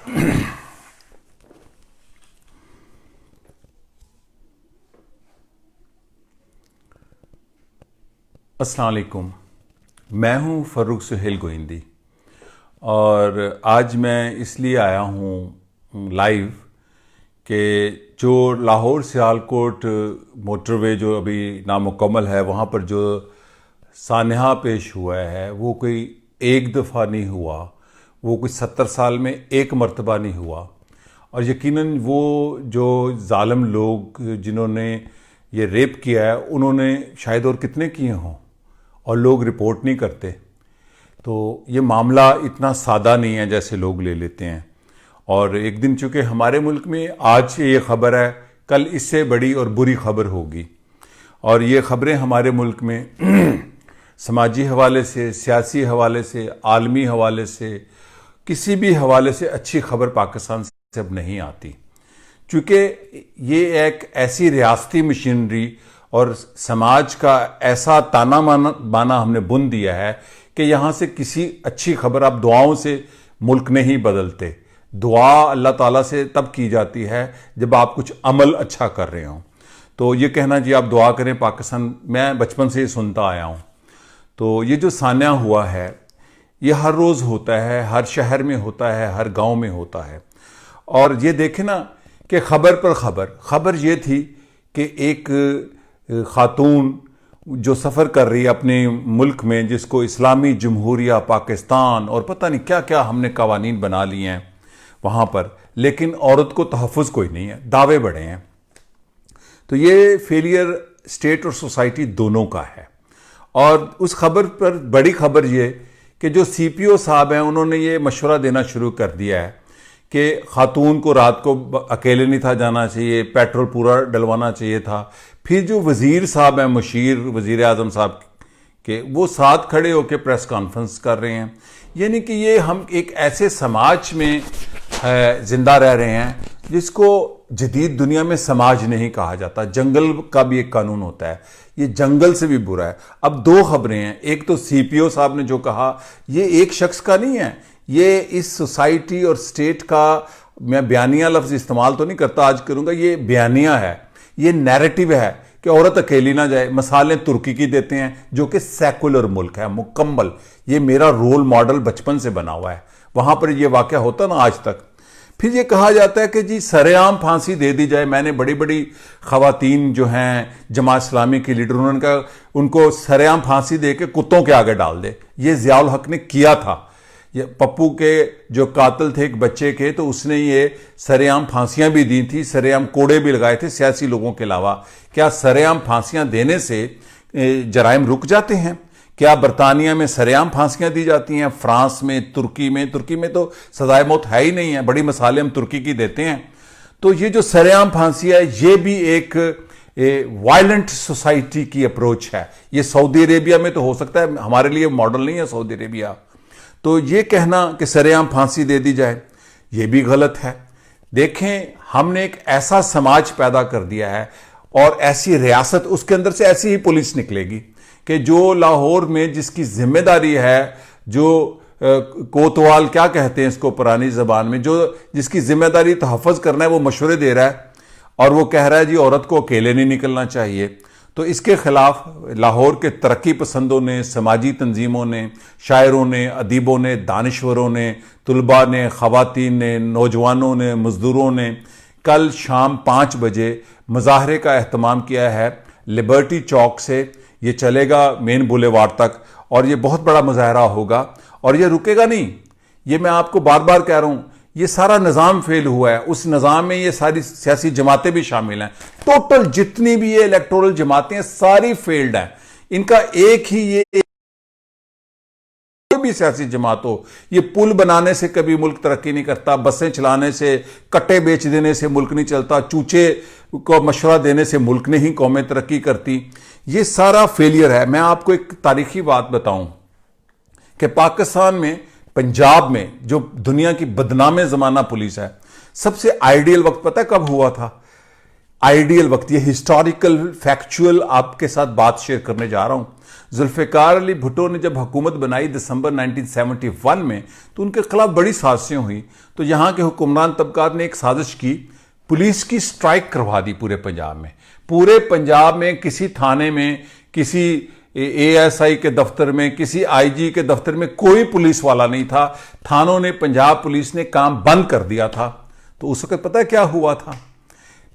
अस्सलाम वालेकुम। मैं हूं फ़र्रुख सुहेल गोइंदी और आज मैं इसलिए आया हूं लाइव कि जो लाहौर सियालकोट मोटरवे जो अभी नामुकम्मल है, वहाँ पर जो सानहा पेश हुआ है वो कोई एक दफ़ा नहीं हुआ, वो कोई 70 साल में एक मर्तबा नहीं हुआ। और यकीनन वो जो जालिम लोग जिन्होंने ये रेप किया है उन्होंने शायद और कितने किए हों और लोग रिपोर्ट नहीं करते। तो ये मामला इतना सादा नहीं है जैसे लोग ले लेते हैं। और एक दिन चूँकि हमारे मुल्क में आज ये ख़बर है, कल इससे बड़ी और बुरी ख़बर होगी। और ये ख़बरें हमारे मुल्क में समाजी हवाले से, सियासी हवाले से, आलमी हवाले से, किसी भी हवाले से अच्छी ख़बर पाकिस्तान से अब नहीं आती, क्योंकि ये एक ऐसी रियासती मशीनरी और समाज का ऐसा ताना बाना हमने बुन दिया है कि यहाँ से किसी अच्छी खबर, आप दुआओं से मुल्क नहीं बदलते। दुआ अल्लाह ताला से तब की जाती है जब आप कुछ अमल अच्छा कर रहे हों। तो ये कहना जी आप दुआ करें पाकिस्तान, मैं बचपन से ही सुनता आया हूँ। तो ये जो सान्या हुआ है ये हर रोज़ होता है, हर शहर में होता है, हर गाँव में होता है। और ये देखें ना कि खबर पर खबर ये थी कि एक खातून जो सफ़र कर रही है अपने मुल्क में, जिसको इस्लामी जमहूरिया पाकिस्तान और पता नहीं क्या क्या हमने कवानीन बना लिए हैं वहाँ पर, लेकिन औरत को तहफ़्फ़ुज़ कोई नहीं है, दावे बड़े हैं। तो ये फेलियर स्टेट और सोसाइटी दोनों का है। और उस खबर पर बड़ी खबर ये कि जो CPO साहब हैं उन्होंने ये मशवरा देना शुरू कर दिया है कि खातून को रात को अकेले नहीं था जाना चाहिए, पेट्रोल पूरा डलवाना चाहिए था। फिर जो वज़ीर साहब हैं, मुशीर वज़ीर आज़म साहब के, वो साथ खड़े होकर प्रेस कॉन्फ्रेंस कर रहे हैं। यानी कि ये हम एक ऐसे समाज में ज़िंदा रह रहे हैं जिसको जदीद दुनिया में समाज नहीं कहा जाता। जंगल का भी एक कानून होता है, ये जंगल से भी बुरा है। अब दो खबरें हैं, एक तो CPO साहब ने जो कहा ये एक शख्स का नहीं है, ये इस सोसाइटी और स्टेट का, मैं बयानिया लफ्ज़ इस्तेमाल तो नहीं करता, आज करूँगा, ये बयानिया है, ये नैरेटिव है कि औरत अकेली ना जाए। मिसालें तुर्की की देते हैं जो कि सेकुलर मुल्क है मुकम्मल। ये मेरा रोल मॉडल बचपन से बना हुआ है, वहाँ पर ये वाक़या होता ना आज तक। फिर ये कहा जाता है कि जी सरेआम फांसी दे दी जाए। मैंने बड़ी बड़ी ख़वातीन जो हैं जमात इस्लामी की लीडर, उन्होंने कहा उनको सरेआम फांसी दे के कुत्तों के आगे डाल दे। ये ज़ियाउल हक ने किया था। ये पप्पू के जो कातिल थे एक बच्चे के, तो उसने ये सरेआम फांसियां भी दी थी, सरेआम कोड़े भी लगाए थे सियासी लोगों के अलावा। क्या सरेआम फांसियां देने से जराइम रुक जाते हैं? क्या बरतानिया में सरेआम फांसियां दी जाती हैं? फ्रांस में, तुर्की में तो सजाए मौत है ही नहीं है। बड़ी मिसालें हम तुर्की की देते हैं। तो ये जो सरेआम फांसी है ये भी एक वायलेंट सोसाइटी की अप्रोच है। ये सऊदी अरेबिया में तो हो सकता है, हमारे लिए मॉडल नहीं है सऊदी अरेबिया। तो ये कहना कि सरेआम फांसी दे दी जाए ये भी गलत है। देखें, हमने एक ऐसा समाज पैदा कर दिया है और ऐसी रियासत, उसके अंदर से ऐसी ही पुलिस निकलेगी कि जो लाहौर में जिसकी जिम्मेदारी है, जो कोतवाल क्या कहते हैं इसको पुरानी ज़बान में, जो जिसकी जिम्मेदारी तहफ़्फ़ुज़ करना है, वो मशवरे दे रहा है और वो कह रहा है जी औरत को अकेले नहीं निकलना चाहिए। तो इसके खिलाफ लाहौर के तरक्की पसंदों ने, समाजी तंजीमों ने, शायरों ने, अदीबों ने, दानिश्वरों ने, तुलबा ने, ख़वातीन ने, नौजवानों ने, मज़दूरों ने कल शाम 5 बजे मुज़ाहरे का एहतमाम किया है। लिबर्टी चौक से ये चलेगा मेन बुलेवार्ड तक और ये बहुत बड़ा मुज़ाहरा होगा और ये रुकेगा नहीं। ये मैं आपको बार बार कह रहा हूँ, ये सारा निज़ाम फेल हुआ है। उस निज़ाम में ये सारी सियासी जमातें भी शामिल हैं। टोटल जितनी भी ये इलेक्टोरल जमातें हैं सारी फेल्ड हैं। इनका एक ही ये, कोई भी सियासी जमात हो, ये पुल बनाने से कभी मुल्क तरक्की नहीं करता, बसें चलाने से, कट्टे बेच देने से मुल्क नहीं चलता, चूचे को मशवरा देने से मुल्क नहीं कौमें तरक्की करती। ये सारा फेलियर है। मैं आपको एक तारीखी बात बताऊं कि पाकिस्तान में, पंजाब में जो दुनिया की बदनाम ज़माना पुलिस है, सबसे आइडियल वक्त पता है कब हुआ था? आइडियल वक्त, ये हिस्टोरिकल फैक्चुअल आपके साथ बात शेयर करने जा रहा हूं। जुल्फ़िकार अली भुट्टो ने जब हुकूमत बनाई दिसंबर 1971 में, तो उनके खिलाफ बड़ी साजिशें हुई। तो यहां के हुक्मरान तबकात ने एक साजिश की, पुलिस की स्ट्राइक करवा दी पूरे पंजाब में। पूरे पंजाब में किसी थाने में, किसी एएसआई के दफ्तर में, किसी आईजी के दफ्तर में कोई पुलिस वाला नहीं था। थानों ने, पंजाब पुलिस ने काम बंद कर दिया था। तो उस वक्त पता है क्या हुआ था?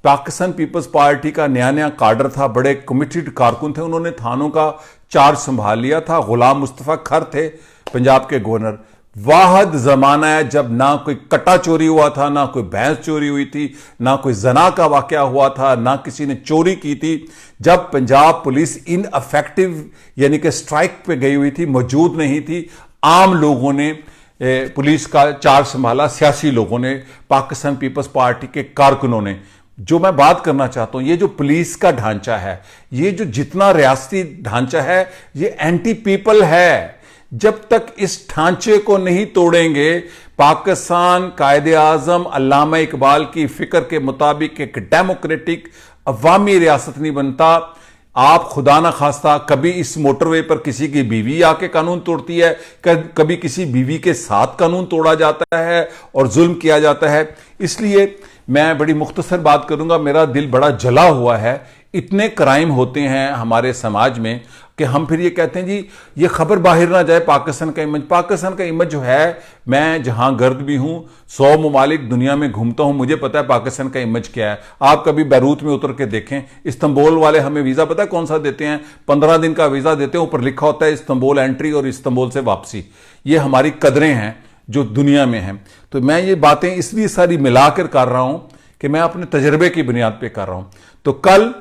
पाकिस्तान पीपल्स पार्टी का नया नया काडर था, बड़े कमिटेड कारकुन थे, उन्होंने थानों का चार्ज संभाल लिया था। गुलाम मुस्तफा खर थे पंजाब के गवर्नर। वाहद जमाना है जब ना कोई कट्टा चोरी हुआ था, ना कोई भैंस चोरी हुई थी, ना कोई जना का वाकया हुआ था, ना किसी ने चोरी की थी, जब पंजाब पुलिस इनअफेक्टिव यानी कि स्ट्राइक पे गई हुई थी, मौजूद नहीं थी। आम लोगों ने पुलिस का चार्ज संभाला, सियासी लोगों ने, पाकिस्तान पीपल्स पार्टी के कारकुनों ने। जो मैं बात करना चाहता हूं, ये जो पुलिस का ढांचा है, ये जो जितना रियासती ढांचा है, ये एंटी पीपल है। जब तक इस ढांचे को नहीं तोड़ेंगे, पाकिस्तान कायदे आजम अल्लामा इकबाल की फिक्र के मुताबिक एक डेमोक्रेटिक अवामी रियासत नहीं बनता। आप खुदा ना खास्ता कभी इस मोटरवे पर किसी की बीवी आके कानून तोड़ती है, कभी किसी बीवी के साथ कानून तोड़ा जाता है और जुल्म किया जाता है। इसलिए मैं बड़ी मुख्तसर बात करूंगा, मेरा दिल बड़ा जला हुआ है। इतने क्राइम होते हैं हमारे समाज में कि हम फिर ये कहते हैं जी ये खबर बाहर ना जाए पाकिस्तान का इमेज। पाकिस्तान का इमेज जो है, मैं जहां गर्द भी हूं, 100 ममालिक दुनिया में घूमता हूं, मुझे पता है पाकिस्तान का इमेज क्या है। आप कभी बैरूत में उतर के देखें, इस्तांबुल वाले हमें वीजा पता है कौन सा देते हैं? 15 दिन का वीजा देते हैं, ऊपर लिखा होता है इस्तांबुल एंट्री और इस्तांबुल से वापसी। ये हमारी कदरें हैं जो दुनिया में हैं। तो मैं ये बातें इसलिए सारी मिलाकर कर रहा हूं कि मैं अपने तजर्बे की बुनियाद पे कर रहा हूं। तो कल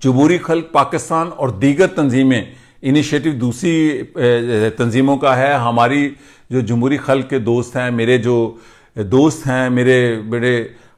जमहूरी खल्क पाकिस्तान और दीगर तंजीमें, इनिशिएटिव दूसरी तंजीमों का है। हमारी जो जमहूरी खल्क के दोस्त हैं, मेरे जो दोस्त हैं, मेरे बड़े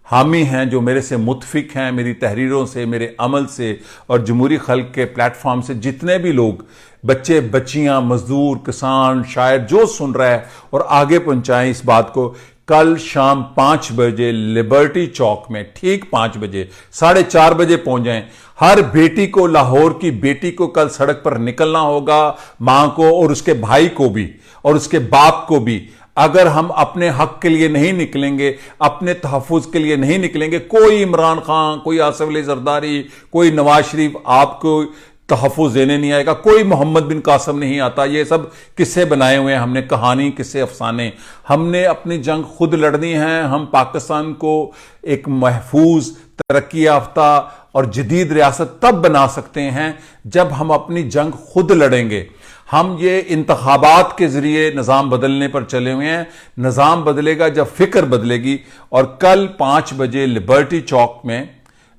हामी हैं, जो मेरे से मुतफिक हैं, मेरी तहरीरों से, मेरे अमल से और जमहूरी खल्क के प्लेटफॉर्म से जितने भी लोग, बच्चे बच्चियां, मजदूर, किसान, शायर, जो सुन रहा है और आगे पहुंचाएं इस बात को। कल शाम 5 बजे लिबर्टी चौक में, ठीक 5 बजे, 4:30 बजे पहुंच जाएं। हर बेटी को, लाहौर की बेटी को कल सड़क पर निकलना होगा, मां को और उसके भाई को भी और उसके बाप को भी। अगर हम अपने हक के लिए नहीं निकलेंगे, अपने तहफ़्फ़ुज़ के लिए नहीं निकलेंगे, कोई इमरान खान, कोई आसिफ अली जरदारी, कोई नवाज शरीफ आपको तहफ़्फ़ुज़ देने नहीं आएगा, कोई मोहम्मद बिन कासिम नहीं आता। ये सब किस्से बनाए हुए हैं हमने, कहानी, किस्से, अफसाने। हमने अपनी जंग खुद लड़नी है। हम पाकिस्तान को एक महफूज, तरक्की याफ्ता और जदीद रियासत तब बना सकते हैं जब हम अपनी जंग खुद लड़ेंगे। हम ये इंतखाबात के जरिए निज़ाम बदलने पर चले हुए हैं। निज़ाम बदलेगा जब फिक्र बदलेगी। और कल 5 बजे लिबर्टी चौक में,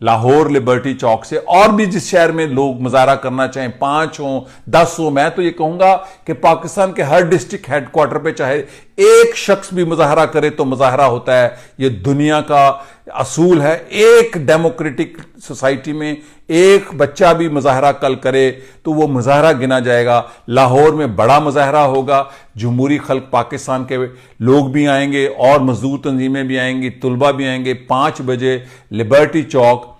लाहौर लिबर्टी चौक से, और भी जिस शहर में लोग मुजाहरा करना चाहें, 5 हो 10 हो, मैं तो ये कहूंगा कि पाकिस्तान के हर डिस्ट्रिक्ट हेडक्वार्टर पे चाहे एक शख्स भी मुजाहरा करे तो मुजाहरा होता है। ये दुनिया का असूल है। एक डेमोक्रेटिक सोसाइटी में एक बच्चा भी मुजाहरा कल करे तो वो मुजाहरा गिना जाएगा। लाहौर में बड़ा मुजाहरा होगा, जमहूरी खल्क पाकिस्तान के लोग भी आएंगे और मजदूर तंजीमें भी आएंगी, तुलबा भी आएंगे। 5 बजे लिबर्टी चौक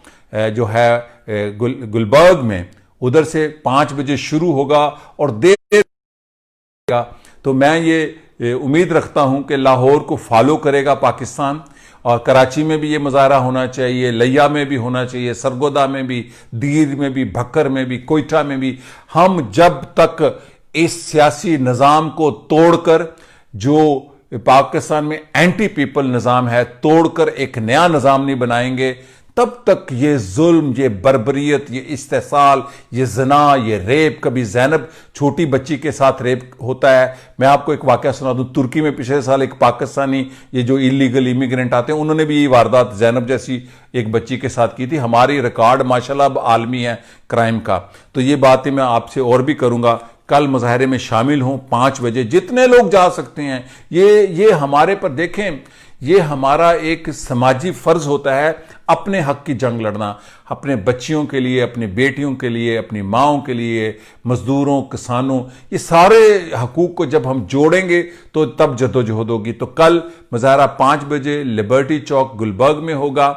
जो है गुलबर्ग में, उधर से 5 बजे शुरू होगा और देर होगा। तो मैं ये उम्मीद रखता हूं कि लाहौर को फॉलो करेगा पाकिस्तान, और कराची में भी ये मुजाहरा होना चाहिए, लिया में भी होना चाहिए, सरगोदा में भी, दीर में भी, भक्कर में भी, कोयटा में भी। हम जब तक इस सियासी निज़ाम को तोड़कर, जो पाकिस्तान में एंटी पीपल निज़ाम है, तोड़कर एक नया निज़ाम नहीं बनाएंगे, तब तक ये जुल्म, ये बर्बरियत, ये इस्तेसाल, ये जना, ये रेप, कभी जैनब छोटी बच्ची के साथ रेप होता है। मैं आपको एक वाकया सुना दूं, तुर्की में पिछले साल एक पाकिस्तानी, ये जो इलीगल इमिग्रेंट आते हैं, उन्होंने भी ये वारदात जैनब जैसी एक बच्ची के साथ की थी। हमारी रिकॉर्ड माशाल्लाह अब आलमी है क्राइम का। तो ये बातें मैं आपसे और भी करूंगा। कल मुजाहरे में शामिल हों 5 बजे, जितने लोग जा सकते हैं। ये हमारे पर देखें, ये हमारा एक समाजी फर्ज होता है अपने हक की जंग लड़ना, अपने बच्चियों के लिए, अपनी बेटियों के लिए, अपनी माओं के लिए, मजदूरों, किसानों, ये सारे हकूक को जब हम जोड़ेंगे तो तब जदोजहद होगी। तो कल मुजाहरा 5 बजे लिबर्टी चौक गुलबर्ग में होगा।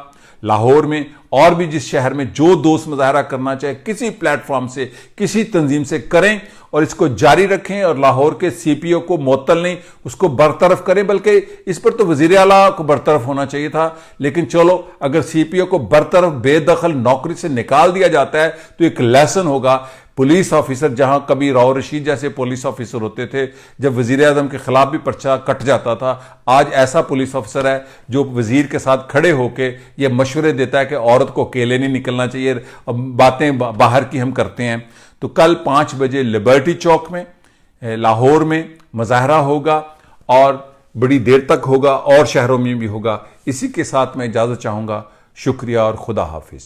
लाहौर में और भी जिस शहर में जो दोस्त मुजाहरा करना चाहे किसी प्लेटफॉर्म से, किसी तंजीम से करें और इसको जारी रखें और लाहौर के सीपीओ को मुअत्तल नहीं, उसको बरतरफ करें। बल्कि इस पर तो वजीर आला को बरतरफ होना चाहिए था, लेकिन चलो अगर सीपीओ को बरतरफ बेदखल नौकरी से निकाल दिया जाता है तो एक लेसन होगा। पुलिस ऑफिसर, जहां कभी राव रशीद जैसे पुलिस ऑफिसर होते थे, जब वजीर आजम के खिलाफ भी पर्चा कट जाता था, आज ऐसा पुलिस ऑफिसर है जो वजीर के साथ खड़े होकर यह मशवरे देता है कि औरत को अकेले नहीं निकलना चाहिए, बातें बाहर की हम करते हैं। तो कल 5 बजे लिबर्टी चौक में लाहौर में मुजाहरा होगा और बड़ी देर तक होगा और शहरों में भी होगा। इसी के साथ मैं इजाजत चाहूंगा। शुक्रिया और खुदा हाफिज।